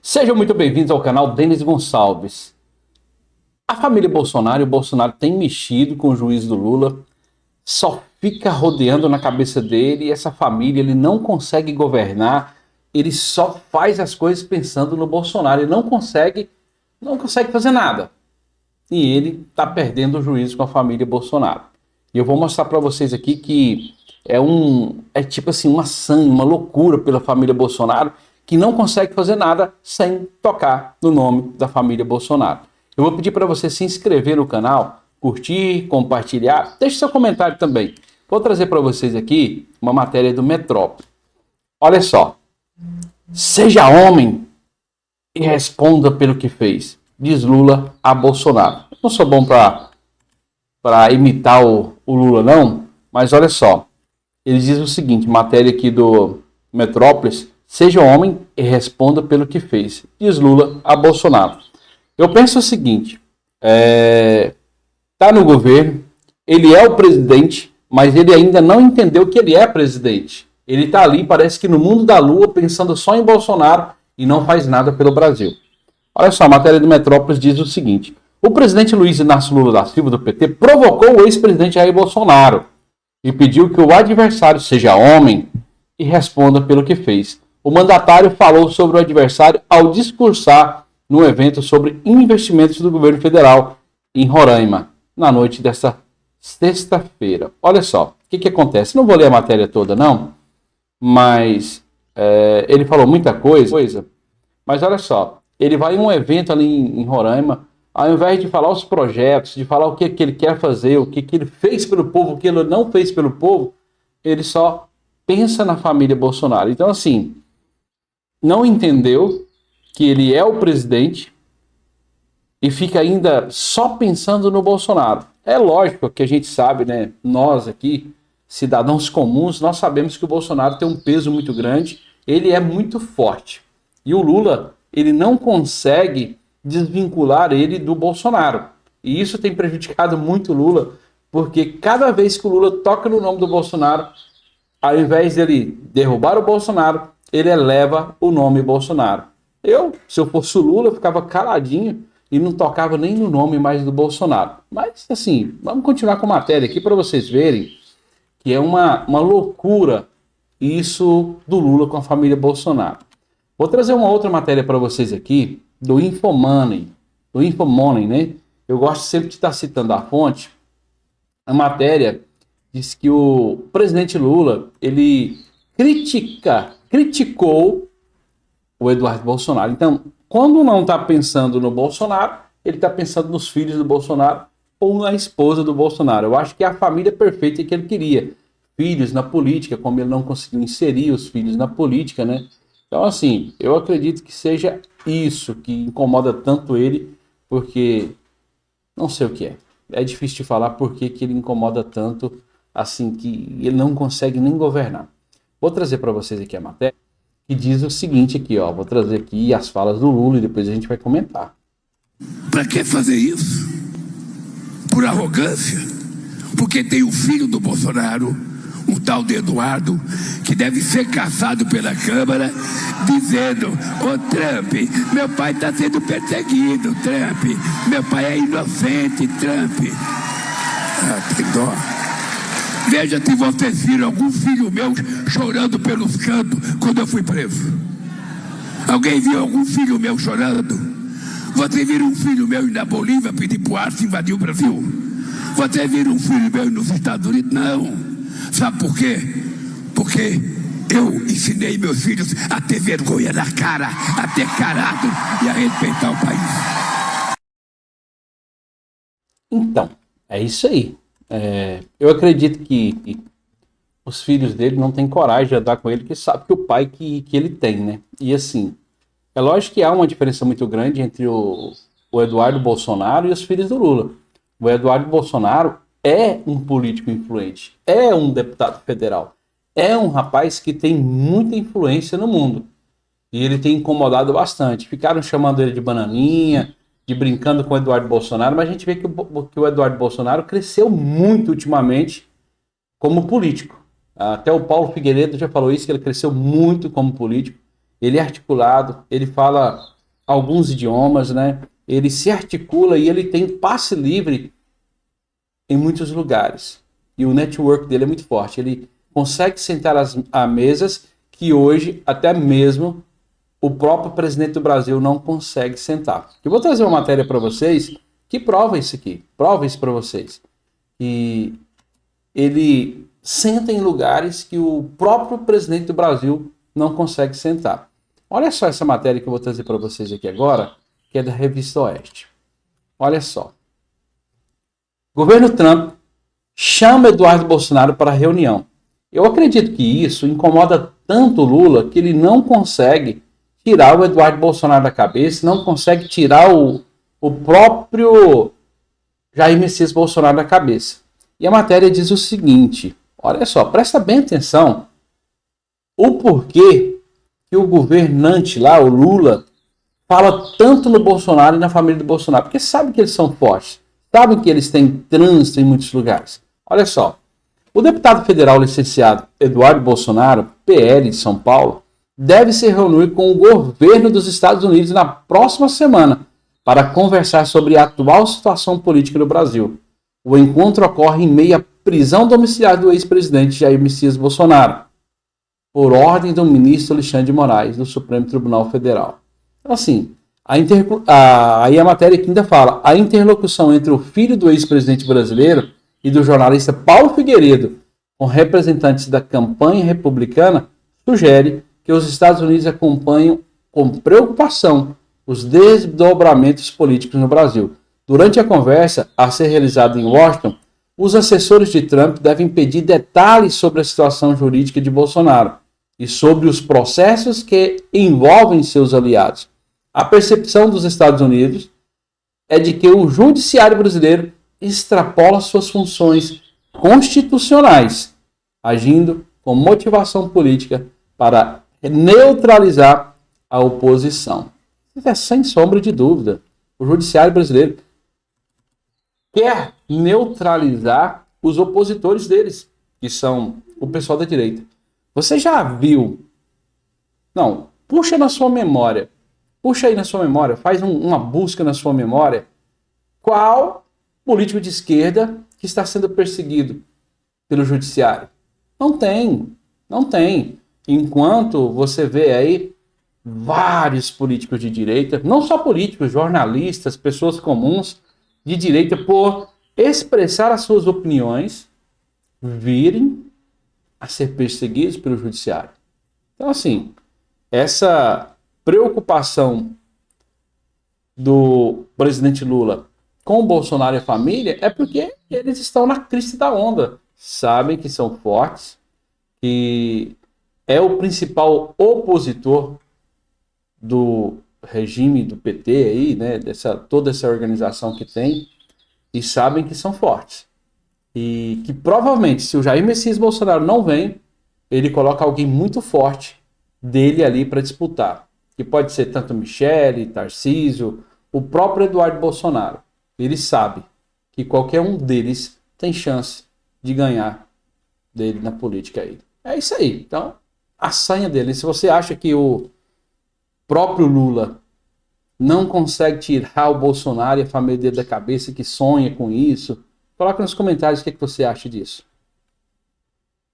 Sejam muito bem-vindos ao canal Denis Gonçalves. A família Bolsonaro e o Bolsonaro tem mexido com o juiz do Lula, só fica rodeando na cabeça dele e essa família, ele não consegue governar, ele só faz as coisas pensando no Bolsonaro, ele não consegue fazer nada. E ele está perdendo o juízo com a família Bolsonaro. E eu vou mostrar para vocês aqui que é tipo assim, uma loucura pela família Bolsonaro, que não consegue fazer nada sem tocar no nome da família Bolsonaro. Eu vou pedir para você se inscrever no canal, curtir, compartilhar, deixe seu comentário também. Vou trazer para vocês aqui uma matéria do Metrópole. Olha só. Seja homem e responda pelo que fez, diz Lula a Bolsonaro. Eu não sou bom para imitar o Lula não, mas olha só. Ele diz o seguinte, matéria aqui do Metrópolis: seja homem e responda pelo que fez, diz Lula a Bolsonaro. Eu penso o seguinte, tá no governo, ele é o presidente, mas ele ainda não entendeu que ele é presidente. Ele tá ali, parece que no mundo da lua, pensando só em Bolsonaro e não faz nada pelo Brasil. Olha só, a matéria do Metrópolis diz o seguinte: o presidente Luiz Inácio Lula da Silva, do PT, provocou o ex-presidente Jair Bolsonaro e pediu que o adversário seja homem e responda pelo que fez. O mandatário falou sobre o adversário ao discursar no evento sobre investimentos do governo federal em Roraima, na noite desta sexta-feira. Olha só, o que acontece? Não vou ler a matéria toda, não, mas ele falou muita coisa, mas olha só, ele vai em um evento ali em Roraima, ao invés de falar os projetos, de falar o que ele quer fazer, o que ele fez pelo povo, o que ele não fez pelo povo, ele só pensa na família Bolsonaro. Então, assim, não entendeu que ele é o presidente e fica ainda só pensando no Bolsonaro. É lógico que a gente sabe, né? Nós aqui, cidadãos comuns, nós sabemos que o Bolsonaro tem um peso muito grande, ele é muito forte. E o Lula, ele não consegue desvincular ele do Bolsonaro. E isso tem prejudicado muito o Lula, porque cada vez que o Lula toca no nome do Bolsonaro, ao invés dele derrubar o Bolsonaro, ele eleva o nome Bolsonaro. Se eu fosse o Lula, eu ficava caladinho e não tocava nem no nome mais do Bolsonaro. Mas, assim, vamos continuar com a matéria aqui para vocês verem que é uma loucura isso do Lula com a família Bolsonaro. Vou trazer uma outra matéria para vocês aqui, do Infomoney, né? Eu gosto sempre de estar citando a fonte. A matéria diz que o presidente Lula, ele criticou o Eduardo Bolsonaro. Então, quando não está pensando no Bolsonaro, ele está pensando nos filhos do Bolsonaro ou na esposa do Bolsonaro. Eu acho que é a família perfeita que ele queria. Filhos na política, como ele não conseguiu inserir os filhos na política, né? Então, assim, eu acredito que seja isso que incomoda tanto ele, porque não sei o que é. É difícil de falar porque que ele incomoda tanto, assim, que ele não consegue nem governar. Vou trazer para vocês aqui a matéria, que diz o seguinte aqui, ó. Vou trazer aqui as falas do Lula e depois a gente vai comentar. Para que fazer isso? Por arrogância? Porque tem o filho do Bolsonaro, um tal de Eduardo, que deve ser caçado pela Câmara, dizendo: ô Trump, meu pai está sendo perseguido, Trump, meu pai é inocente, Trump. Tem dó. Veja se vocês viram algum filho meu chorando pelos cantos quando eu fui preso. Alguém viu algum filho meu chorando? Você viu um filho meu ir na Bolívia pedir pro Arce invadir o Brasil? Você viu um filho meu ir nos Estados Unidos? Não. Sabe por quê? Porque eu ensinei meus filhos a ter vergonha na cara, a ter caráter e a respeitar o país. Então, é isso aí. Eu acredito que os filhos dele não têm coragem de andar com ele, que sabe que o pai que ele tem, né? E assim, é lógico que há uma diferença muito grande entre o Eduardo Bolsonaro e os filhos do Lula. O Eduardo Bolsonaro é um político influente, é um deputado federal, é um rapaz que tem muita influência no mundo. E ele tem incomodado bastante. Ficaram chamando ele de bananinha, de brincando com o Eduardo Bolsonaro, mas a gente vê que o Eduardo Bolsonaro cresceu muito ultimamente como político. Até o Paulo Figueiredo já falou isso, que ele cresceu muito como político. Ele é articulado, ele fala alguns idiomas, né? Ele se articula e ele tem passe livre em muitos lugares. E o network dele é muito forte. Ele consegue sentar a mesas que hoje até mesmo o próprio presidente do Brasil não consegue sentar. Eu vou trazer uma matéria para vocês que prova isso aqui. Prova isso para vocês. E ele senta em lugares que o próprio presidente do Brasil não consegue sentar. Olha só essa matéria que eu vou trazer para vocês aqui agora, que é da Revista Oeste. Olha só. Governo Trump chama Eduardo Bolsonaro para reunião. Eu acredito que isso incomoda tanto o Lula que ele não consegue tirar o Eduardo Bolsonaro da cabeça, não consegue tirar o próprio Jair Messias Bolsonaro da cabeça. E a matéria diz o seguinte, olha só, presta bem atenção, o porquê que o governante lá, o Lula, fala tanto no Bolsonaro e na família do Bolsonaro, porque sabe que eles são fortes, sabe que eles têm trânsito em muitos lugares. Olha só, o deputado federal licenciado Eduardo Bolsonaro, PL de São Paulo, deve se reunir com o governo dos Estados Unidos na próxima semana para conversar sobre a atual situação política no Brasil. O encontro ocorre em meio à prisão domiciliar do ex-presidente Jair Messias Bolsonaro, por ordem do ministro Alexandre de Moraes, do Supremo Tribunal Federal. Então, assim, aí a matéria aqui ainda fala, a interlocução entre o filho do ex-presidente brasileiro e do jornalista Paulo Figueiredo, com representantes da campanha republicana, sugere que os Estados Unidos acompanham com preocupação os desdobramentos políticos no Brasil. Durante a conversa a ser realizada em Washington, os assessores de Trump devem pedir detalhes sobre a situação jurídica de Bolsonaro e sobre os processos que envolvem seus aliados. A percepção dos Estados Unidos é de que o judiciário brasileiro extrapola suas funções constitucionais, agindo com motivação política para neutralizar a oposição. Isso é sem sombra de dúvida. O judiciário brasileiro quer neutralizar os opositores deles, que são o pessoal da direita. Você já viu? Não, puxa na sua memória. Puxa aí na sua memória, faz uma busca na sua memória. Qual político de esquerda que está sendo perseguido pelo judiciário? Não tem, não tem. Enquanto você vê aí vários políticos de direita, não só políticos, jornalistas, pessoas comuns de direita, por expressar as suas opiniões, virem a ser perseguidos pelo judiciário. Então, assim, essa preocupação do presidente Lula com o Bolsonaro e a família é porque eles estão na crista da onda. Sabem que são fortes, que é o principal opositor do regime do PT aí, né, toda essa organização que tem, e sabem que são fortes. E que provavelmente, se o Jair Messias Bolsonaro não vem, ele coloca alguém muito forte dele ali para disputar. Que pode ser tanto Michele, Tarcísio, o próprio Eduardo Bolsonaro. Ele sabe que qualquer um deles tem chance de ganhar dele na política aí. É isso aí. Então, a sanha dele. Se você acha que o próprio Lula não consegue tirar o Bolsonaro e a família dele da cabeça, que sonha com isso, coloca nos comentários o que você acha disso.